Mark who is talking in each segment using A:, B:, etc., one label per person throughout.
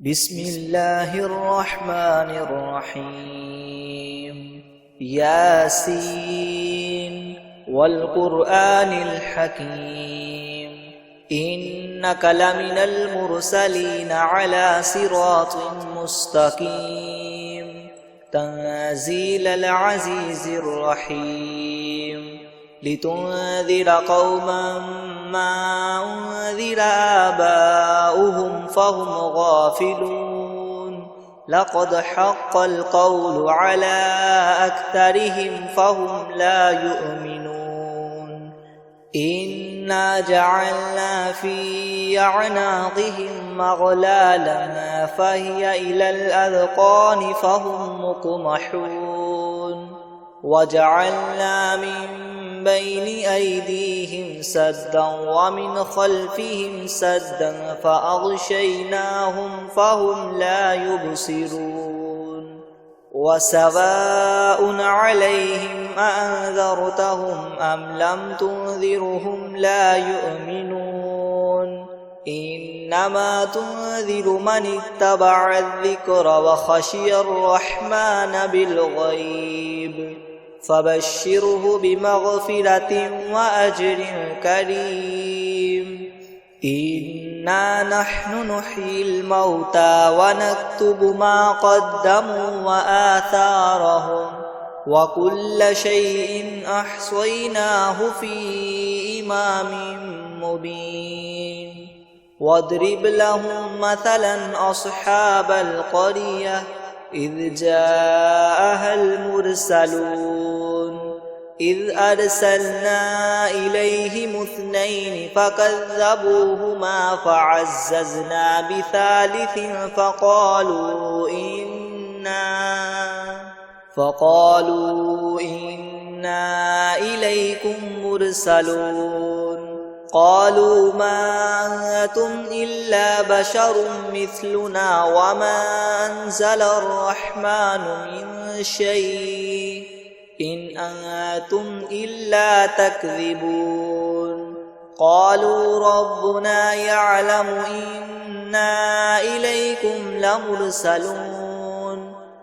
A: بسم الله الرحمن الرحيم ياسين والقرآن الحكيم إنك لمن المرسلين على صراط مستقيم تنزيل العزيز الرحيم لتنذر قوما ما أنذر آباؤهم فهم غافلون لقد حق القول على أكثرهم فهم لا يؤمنون إنا جعلنا في أعناقهم أغلالا فهي إلى الأذقان فهم مقمحون وجعلنا من بين أيديهم سدا ومن خلفهم سدا فأغشيناهم فهم لا يبصرون وسواء عليهم أأنذرتهم أم لم تنذرهم لا يؤمنون إنما تنذر من اتبع الذكر وخشي الرحمن بالغيب فبشره بمغفرة وأجر كريم إنا نحن نحيي الموتى ونكتب ما قدموا وآثارهم وكل شيء أحصيناه في إمام مبين واضرب لهم مثلا أصحاب القرية إذ جاءها المرسلون إذ أرسلنا إليهم اثنين فكذبوهما فعززنا بثالث فقالوا إنا إليكم مرسلون قالوا ما أنتم إلا بشر مثلنا وما أنزل الرحمن من شيء إن أنتم إلا تكذبون قالوا ربنا يعلم إنا إليكم لمرسلون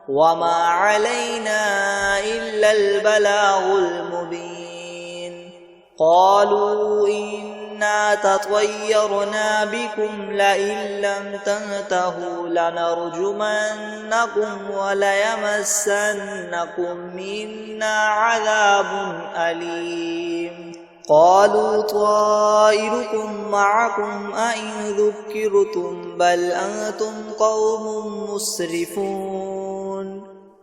A: وما علينا إلا البلاغ المبين قالوا إنا تطيرنا بكم لئن لم تنتهوا لنرجمنكم وليمسنكم منا عذاب أليم قالوا طائركم معكم أئن ذكرتم بل أنتم قوم مسرفون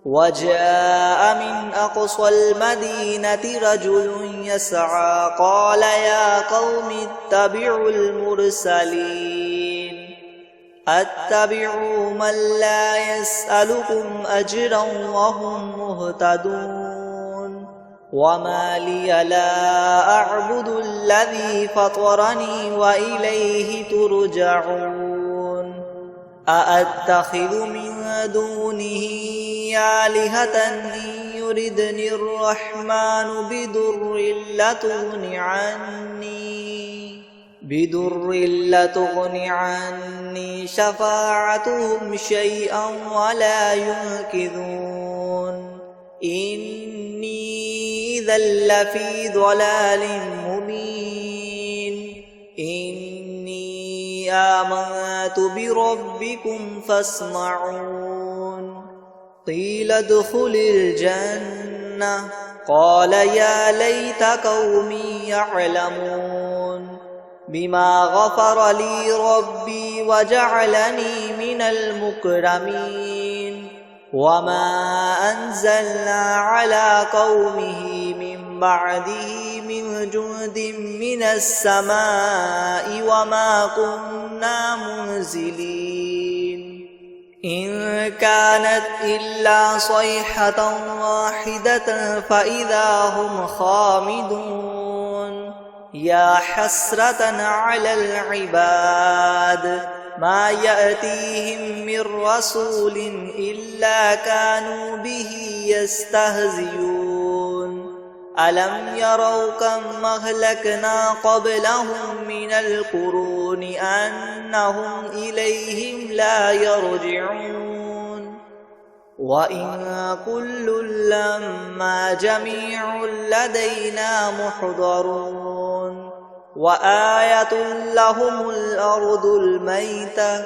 A: وجاء من أقصى المدينة رجل يسعى قال يا قوم اتبعوا المرسلين اتبعوا من لا يسألكم أجرا وهم مهتدون وما لي لا أعبد الذي فطرني وإليه ترجعون أأتخذ من دونه آلهة إن يردني الرحمن بدر لتغن عني شفاعتهم شيئا ولا ينقذون إني إذا لفي ضلال مبين إني آمنت بربكم فاسمعون قيل ادخل الجنة قال يا ليت قومي يعلمون بما غفر لي ربي وجعلني من المكرمين وما أنزلنا على قومه من بعده من جند من السماء وما كنا منزلين إن كانت إلا صيحة واحدة فإذا هم خامدون يا حسرة على العباد ما يأتيهم من رسول إلا كانوا به يستهزئون ألم يروا كم أهلكنا قبلهم من القرون أنهم إليهم لا يرجعون وإن كل لما جميع لدينا محضرون وآية لهم الأرض الميتة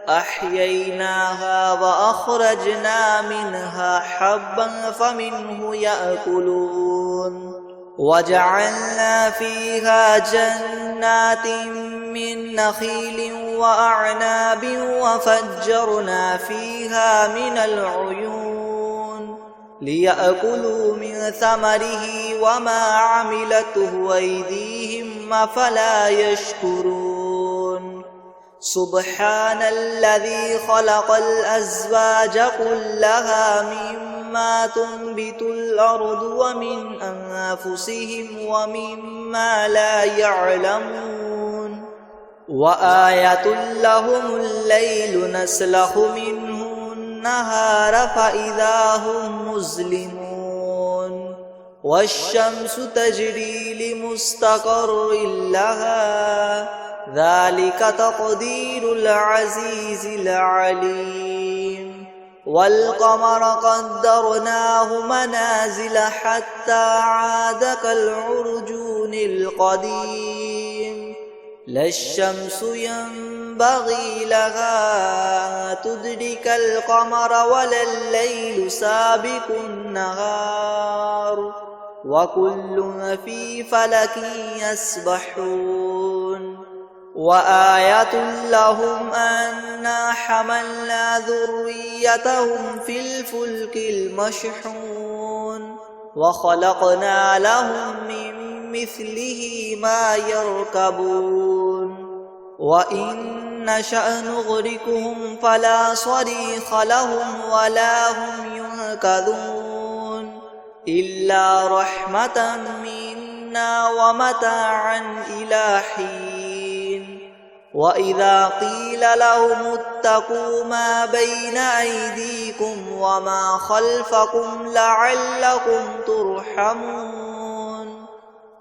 A: أحييناها وأخرجنا منها حبا فمنه يأكلون وجعلنا فيها جنات من نخيل وأعناب وفجرنا فيها من العيون ليأكلوا من ثمره وما عملته أيديهم أفلا يشكرون سبحان الذي خلق الأزواج كلها مما تنبت الأرض ومن أنفسهم ومما لا يعلمون وآية لهم الليل نسلخ منه النهار فإذا هم مظلمون والشمس تجري لمستقر لها ذلك تقدير العزيز العليم والقمر قدرناه منازل حتى عاد كالعرجون القديم لا الشمس ينبغي لها تدرك القمر ولا الليل سابق النهار وكل في فلك يسبحون وآية لهم أنا حملنا ذريتهم في الفلك المشحون وخلقنا لهم من مثله ما يركبون وإن نشأ نغرقهم فلا صريخ لهم ولا هم ينقذون إلا رحمة منا ومتاعا إلى حين وإذا قيل لهم اتقوا ما بين أيديكم وما خلفكم لعلكم ترحمون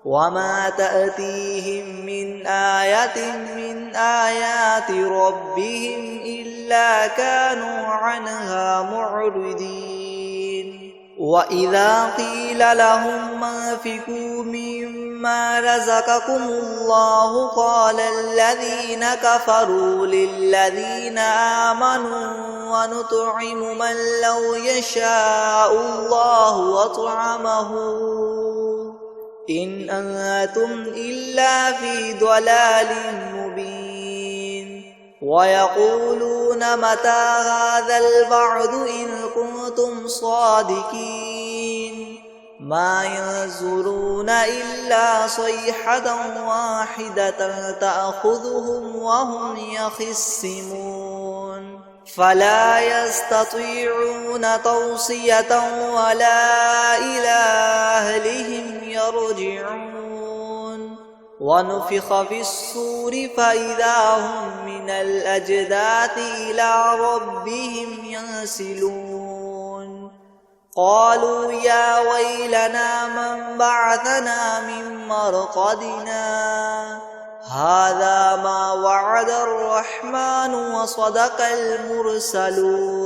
A: وما تأتيهم من آية من آيات ربهم إلا كانوا عنها معرضين وإذا قيل لهم أنفقوا مما رزقكم الله قال الذين كفروا للذين آمنوا ونطعم من لو يشاء الله أطعمه إن أنتم إلا في ضلال مبين ويقولون متى هذا الوعد إن كنتم صادقين ما ينظرون إلا صيحة واحدة تأخذهم وهم يخصمون فلا يستطيعون توصية ولا إلى أهلهم يرجعون ونفخ في الصور فإذا هم من الأجداث إلى ربهم ينسلون قالوا يا ويلنا من بعثنا من مرقدنا هذا ما وعد الرحمن وصدق المرسلون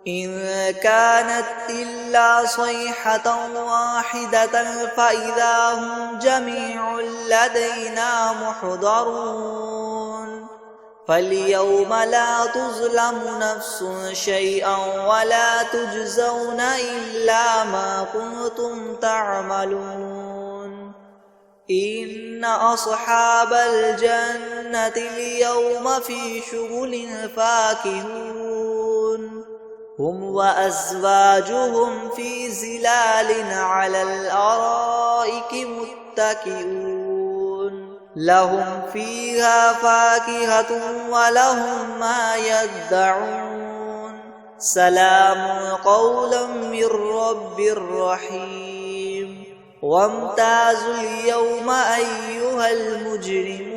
A: إن كانت إلا صيحة واحدة فإذا هم جميع لدينا محضرون فاليوم لا تظلم نفس شيئا ولا تجزون إلا ما كنتم تعملون إن أصحاب الجنة اليوم في شغل فاكهون هم وأزواجهم في زلال على الأرائك متكئون لهم فيها فاكهة ولهم ما يدعون سلام قولا من رب رحيم وامتازوا اليوم أيها المجرمون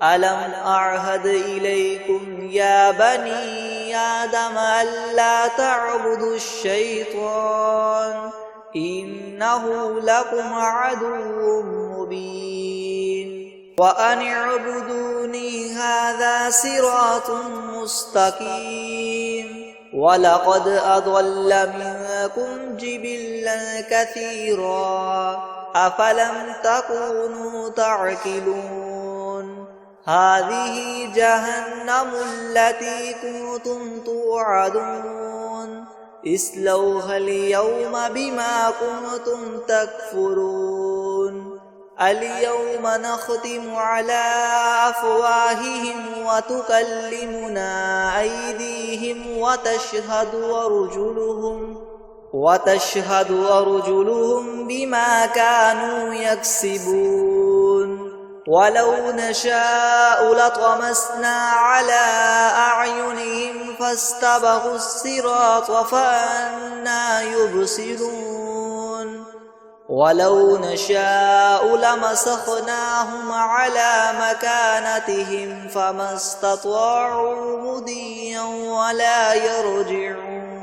A: ألم أعهد إليكم يا بني آدم ألا تعبدوا الشيطان إنه لكم عدو مبين وأن اعبدوني هذا صراط مستقيم ولقد أضل منكم جبلا كثيرا أفلم تكونوا تعقلون هذه جهنم التي كنتم توعدون اصلوها اليوم بما كنتم تكفرون اليوم نختم على أفواههم وتكلمنا أيديهم وتشهد أرجلهم بما كانوا يكسبون ولو نشاء لطمسنا على أعينهم فاستبقوا الصراط فأنى يبصرون ولو نشاء لمسخناهم على مكانتهم فما استطاعوا مضيا ولا يرجعون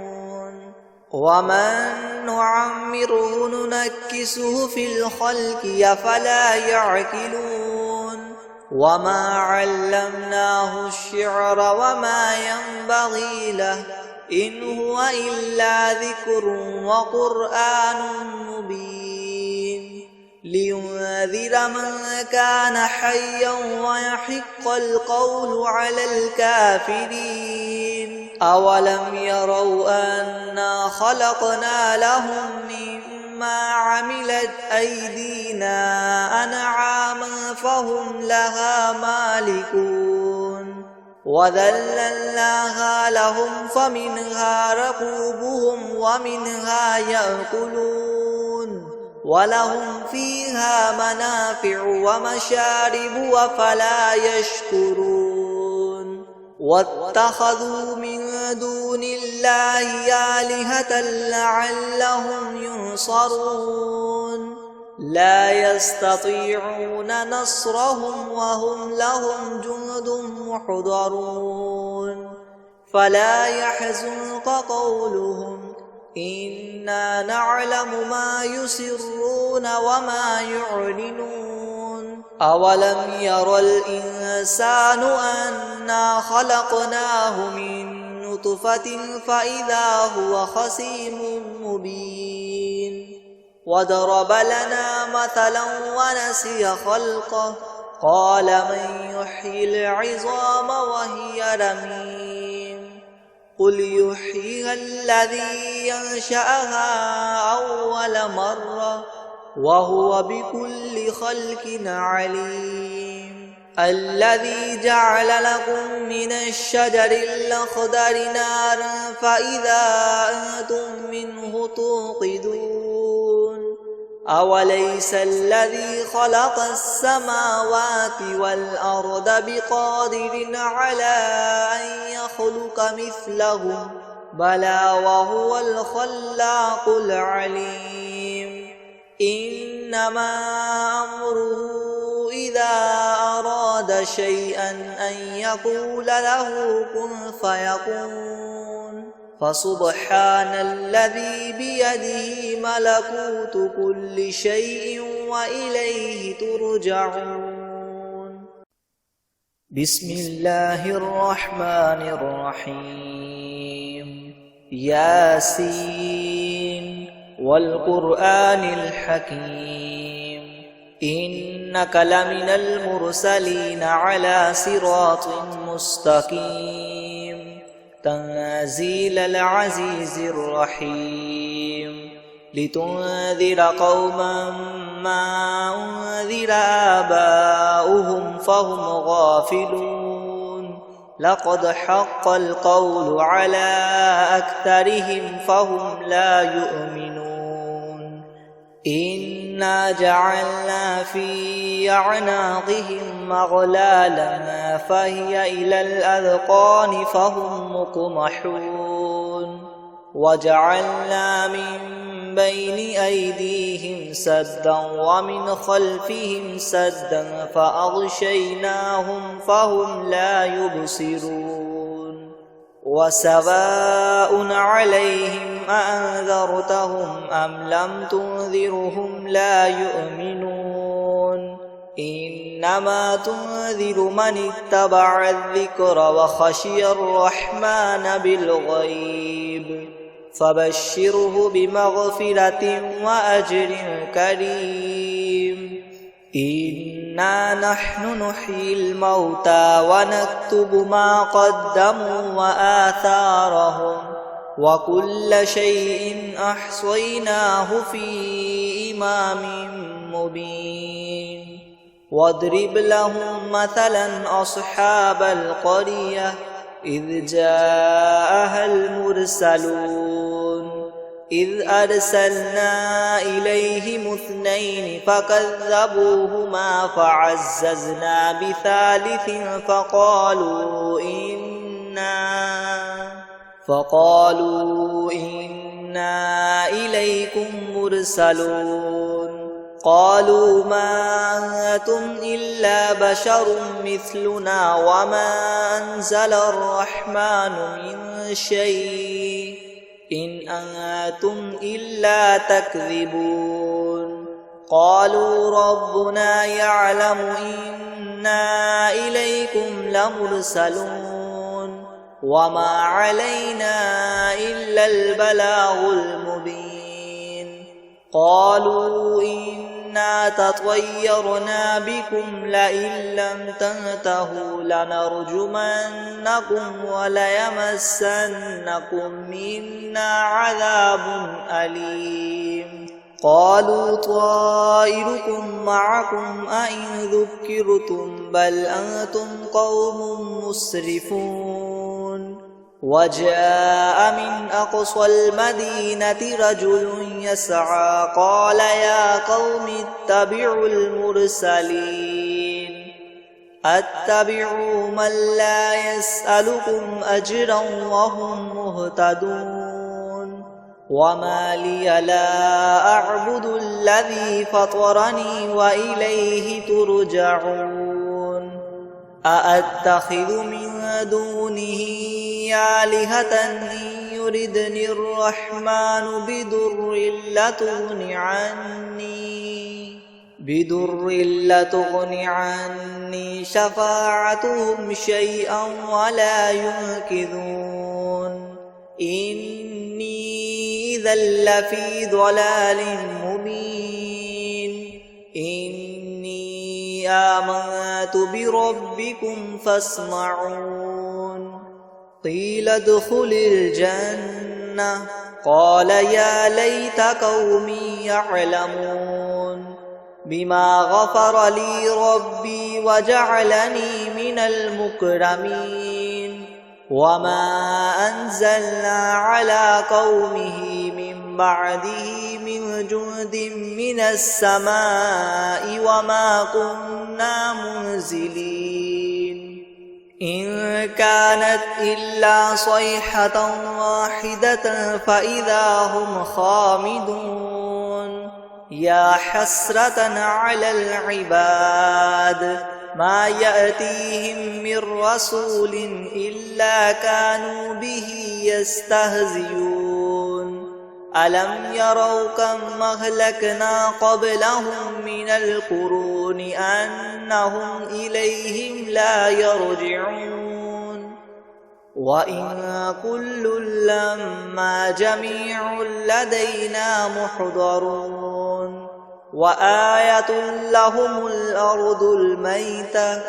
A: ومن نعمره ننكسه في الخلق أفلا يعقلون وما علمناه الشعر وما ينبغي له إن هو إلا ذكر وقرآن مبين لينذر من كان حيا ويحق القول على الكافرين أولم يروا أنا خلقنا لهم مما عملت أيدينا أنعاما فهم لها مالكون وذللناها لهم فمنها ركوبهم ومنها يأكلون ولهم فيها منافع ومشارب أفلا يشكرون واتخذوا من دون الله آلهة لعلهم ينصرون لا يستطيعون نصرهم وهم لهم جند محضرون فلا يحزنك قولهم إنا نعلم ما يسرون وما يعلنون أولم ير الإنسان أنا خلقناه من نطفة فإذا هو خصيم مبين وضرب لنا مثلا ونسي خلقه قال من يحيي العظام وهي رميم قل يحييها الذي ينشأها أول مرة وهو بكل خلق عليم الذي جعل لكم من الشجر الأخضر نارا فإذا أنتم منه توقدون أوليس الذي خلق السماوات والأرض بقادر على أن يخلق مثلهم بلى وهو الخلاق العليم إنما أمره إذا أراد شيئا أن يقول له كن فيكون فسبحان الذي بيده ملكوت كل شيء وإليه ترجعون بسم الله الرحمن الرحيم ياسين والقرآن الحكيم إنك لمن المرسلين على صراط مستقيم تنزيل العزيز الرحيم لتنذر قوما ما أنذر آباؤهم فهم غافلون لقد حق القول على أكثرهم فهم لا يؤمنون إنا جعلنا في أعناقهم أغلالا فهي إلى الأذقان فهم مقمحون وجعلنا من بين أيديهم سدا ومن خلفهم سدا فأغشيناهم فهم لا يبصرون وسواء عليهم أأنذرتهم أم لم تنذرهم لا يؤمنون إنما تنذر من اتبع الذكر وخشي الرحمن بالغيب فبشره بمغفرة وأجر كريم إنا نحن نحيي الموتى ونكتب ما قدموا وآثارهم وكل شيء أحصيناه في إمام مبين واضرب لهم مثلا أصحاب القرية إذ جاءها المرسلون إذ أرسلنا إليهم 2 فكذبوهما فعززنا بثالث فقالوا إنا إليكم مرسلون قالوا ما أنتم إلا بشر مثلنا وما أنزل الرحمن من شيء إن أنتم إلا تكذبون قالوا ربنا يعلم إنا إليكم لمرسلون وما علينا إلا البلاغ المبين قالوا إنا تطيرنا بكم لئن لم تنتهوا لنرجمنكم وليمسنكم منا عذاب أليم قالوا طائركم معكم أئن ذكرتم بل أنتم قوم مسرفون وجاء من أقصى المدينة رجل يسعى قال يا قوم اتبعوا المرسلين اتبعوا من لا يسألكم أجرا وهم مهتدون وما لي لا أعبد الذي فطرني وإليه ترجعون أأتخذ من دونه آلهة إن يردني الرحمن بدر لتغن عني شفاعتهم شيئا ولا ينقذون إني إذا لفي ضلال مبين إني آمنت بربكم فاسمعون قيل ادخل الجنة قال يا ليت قومي يعلمون بما غفر لي ربي وجعلني من المكرمين وما أنزلنا على قومه من بعده من جند من السماء وما كنا منزلين إن كانت إلا صيحة واحدة فإذا هم خامدون يا حسرة على العباد ما يأتيهم من رسول إلا كانوا به يستهزئون ألم يروا كم أهلكنا قبلهم من القرون أنهم إليهم لا يرجعون وإن كل لما جميع لدينا محضرون وآية لهم الأرض الميتة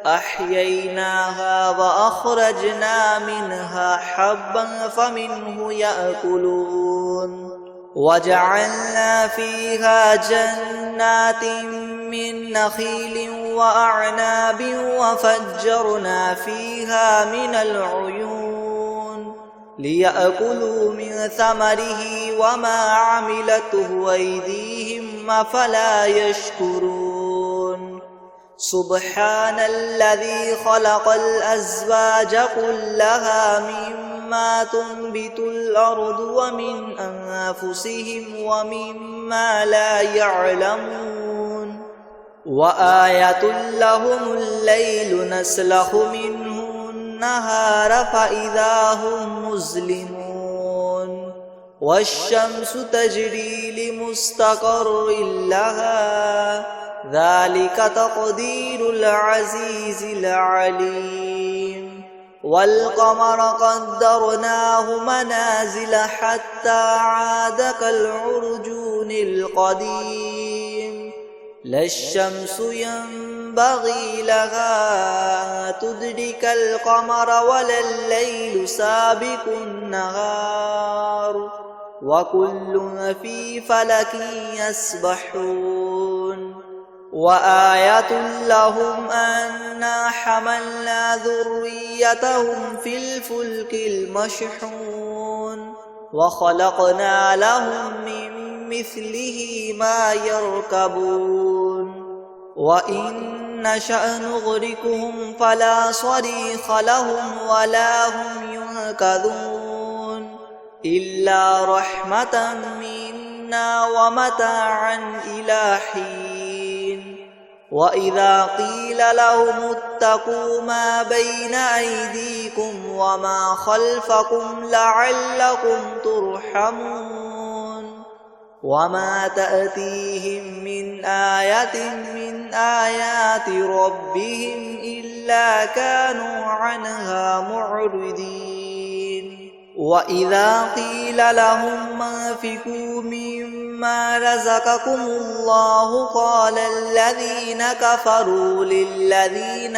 A: أحييناها وأخرجنا منها حبا فمنه يأكلون وجعلنا فيها جنات من نخيل وأعناب وفجرنا فيها من العيون ليأكلوا من ثمره وما عملته أيديهم أفلا يشكرون سبحان الذي خلق الأزواج كلها مما تنبت الأرض ومن أنفسهم ومما لا يعلمون وآية لهم الليل نسلخ منه النهار فإذا هم مظلمون والشمس تجري لمستقر لها ذلك تقدير العزيز العليم والقمر قدرناه منازل حتى عاد كالعرجون القديم لا الشمس ينبغي لها أن تدرك القمر ولا الليل سابق النهار وكل في فلك يسبحون وآية لهم أنا حملنا ذريتهم في الفلك المشحون وخلقنا لهم من مثله ما يركبون وإن نشأ نغرقهم فلا صريخ لهم ولا هم ينقذون إلا رحمة منا ومتاعا إلى حين وإذا قيل لهم اتقوا ما بين أيديكم وما خلفكم لعلكم ترحمون وما تأتيهم من آية من آيات ربهم إلا كانوا عنها معرضين وإذا قيل لهم أنفقوا مما رزقكم الله قال الذين كفروا للذين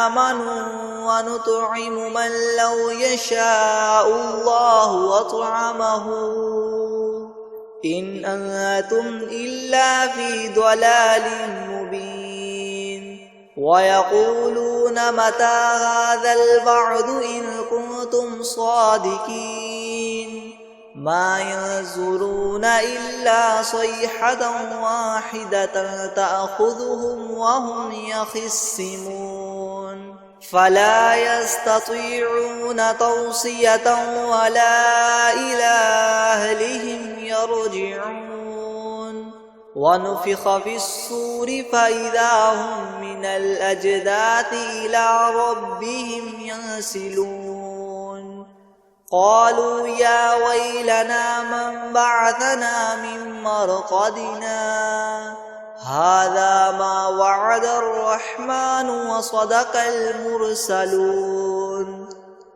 A: آمنوا ونطعم من لو يشاء الله أطعمه إن أنتم إلا في ضلال مبين ويقولون متى هذا الوعد إن كنتم صادقين ما ينظرون إلا صيحة واحدة تأخذهم وهم يخصمون فلا يستطيعون توصية ولا إلى أهلهم يرجعون ونفخ في الصور فإذا هم من الأجداث إلى ربهم ينسلون قالوا يا ويلنا من بعثنا من مرقدنا هذا ما وعد الرحمن وصدق المرسلون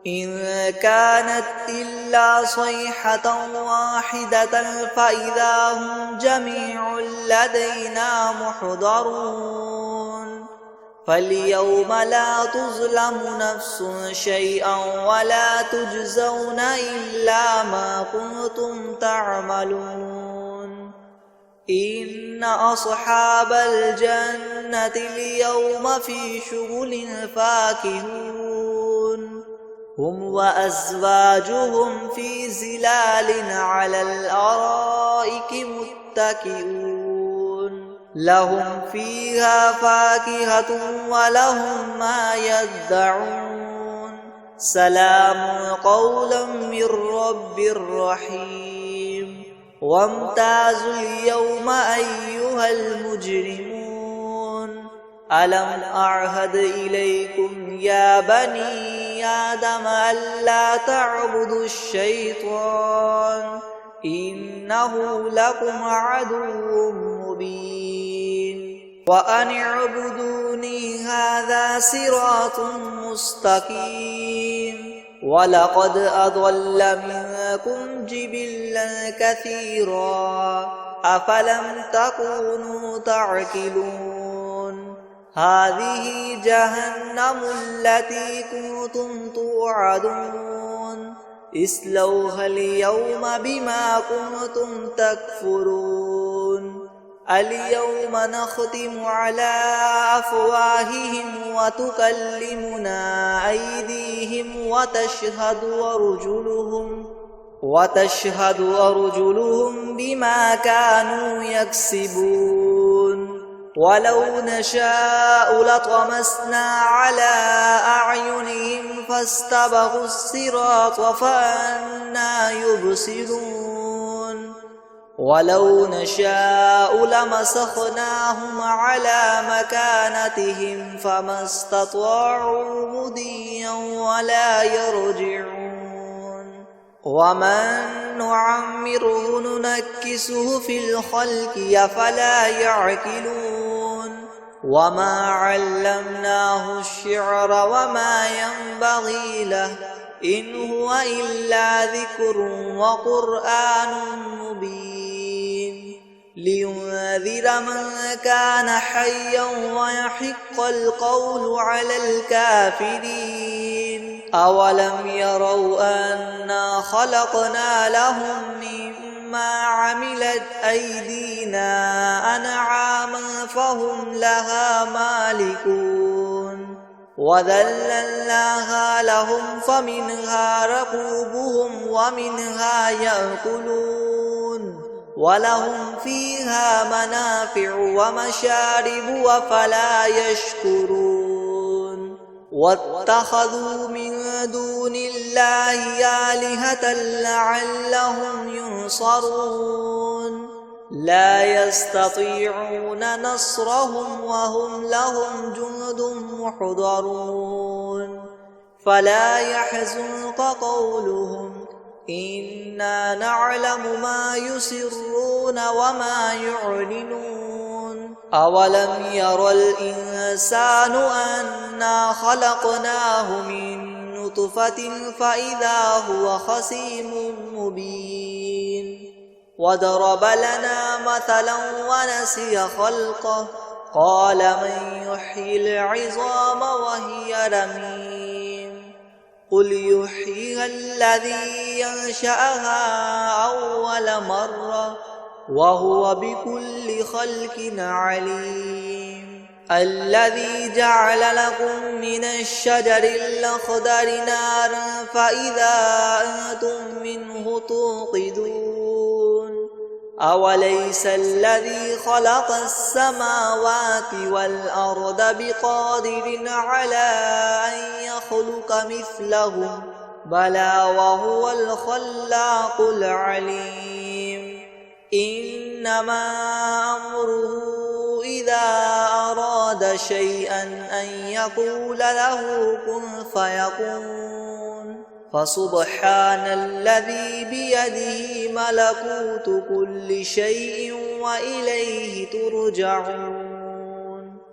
A: إن كانت إلا صيحة واحدة فإذا هم جميع لدينا محضرون فاليوم لا تظلم نفس شيئا ولا تجزون إلا ما كنتم تعملون إن أصحاب الجنة اليوم في شغل فاكهون هم وأزواجهم في ظلال على الأرائك متكئون لهم فيها فاكهة ولهم ما يدعون سلام قولا من رب رحيم وامتازوا اليوم أيها المجرمون ألم أعهد إليكم يا بني آدم ألا تعبدوا الشيطان إنه لكم عدو مبين وأن اعبدوني هذا صراط مستقيم ولقد أضل منكم جبلا كثيرا أفلم تكونوا تعقلون هذه جهنم التي كنتم توعدون اصلوها اليوم بما كنتم تكفرون اليوم نختم على أفواههم وتكلمنا أيديهم وتشهد أرجلهم بما كانوا يكسبون ولو نشاء لطمسنا على أعينهم فاستبقوا الصراط فأنى يبصرون ولو نشاء لمسخناهم على مكانتهم فما استطاعوا مضيا ولا يرجعون ومن نعمره ننكسه في الخلق أفلا يعقلون وما علمناه الشعر وما ينبغي له إن هو إلا ذكر وقرآن مبين لينذر من كان حيا ويحق القول على الكافرين أولم يروا أنا خلقنا لهم مما عملت أيدينا أنعاما فهم لها مالكون وذللناها لهم فمنها ركوبهم ومنها يأكلون ولهم فيها منافع ومشارب أفلا يشكرون واتخذوا من دون الله آلهة لعلهم ينصرون لا يستطيعون نصرهم وهم لهم جند محضرون فلا يحزنك قولهم إنا نعلم ما يسرون وما يعلنون أولم ير الإنسان أنا خلقناه من نطفة فإذا هو خصيم مبين وضرب لنا مثلا ونسي خلقه قال من يحيي العظام وهي رميم قل يحييها الذي ينشأها أول مرة وهو بكل خلق عليم الذي جعل لكم من الشجر الأخضر نارا فإذا أنتم منه توقدون أوليس الذي خلق السماوات والأرض بقادر على أن يخلق مثلهم بلى وهو الخلاق العليم إنما أمره إذا أراد شيئا أن يقول له كن فيكون فسبحان الذي بيده ملكوت كل شيء وإليه ترجعون